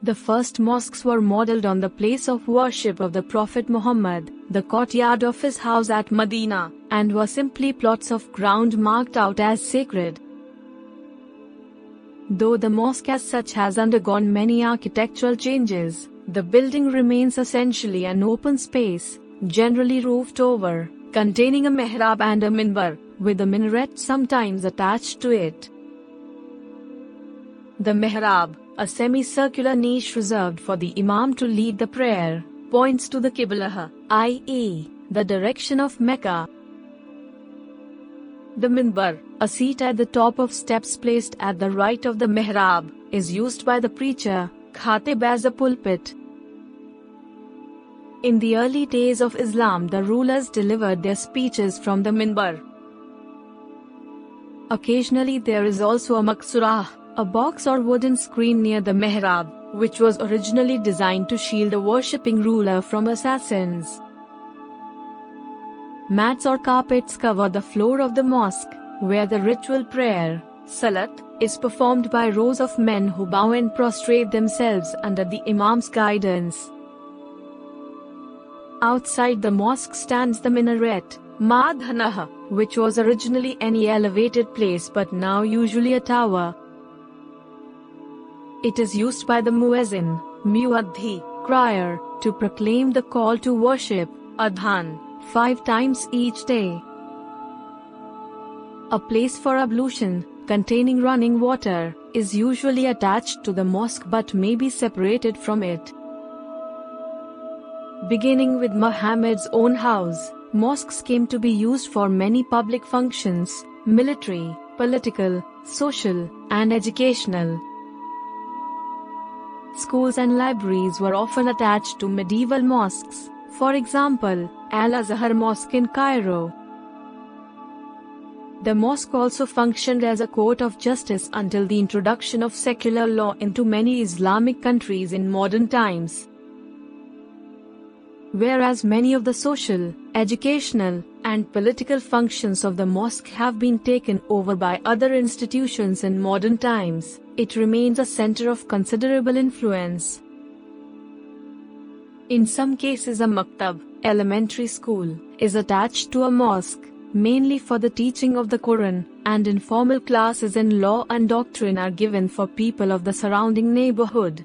The first mosques were modeled on the place of worship of the Prophet Muhammad, the courtyard of his house at Medina, and were simply plots of ground marked out as sacred. Though the mosque as such has undergone many architectural changes, the building remains essentially an open space, generally roofed over, containing a mihrab and a minbar, with a minaret sometimes attached to it. The mihrab, a semicircular niche reserved for the imam to lead the prayer, points to the Qiblah, i.e., the direction of Mecca. The minbar, a seat at the top of steps placed at the right of the mihrab, is used by the preacher, khatib, as a pulpit. In the early days of Islam, the rulers delivered their speeches from the minbar. Occasionally there is also a maksurah, a box or wooden screen near the mihrab, which was originally designed to shield a worshipping ruler from assassins. Mats or carpets cover the floor of the mosque, where the ritual prayer, salat, is performed by rows of men who bow and prostrate themselves under the imam's guidance. Outside the mosque stands the minaret, madhanah, which was originally any elevated place but now usually a tower. It is used by the muezzin, muaddhi, crier, to proclaim the call to worship, adhan, 5 times each day. A place for ablution, containing running water, is usually attached to the mosque but may be separated from it. Beginning with Muhammad's own house, mosques came to be used for many public functions, military, political, social, and educational. Schools and libraries were often attached to medieval mosques, for example, Al-Azhar Mosque in Cairo. The mosque also functioned as a court of justice until the introduction of secular law into many Islamic countries in modern times. Whereas many of the social, educational, and political functions of the mosque have been taken over by other institutions in modern times, it remains a center of considerable influence. In some cases, a maktab, elementary school, is attached to a mosque, mainly for the teaching of the Quran, and informal classes in law and doctrine are given for people of the surrounding neighborhood.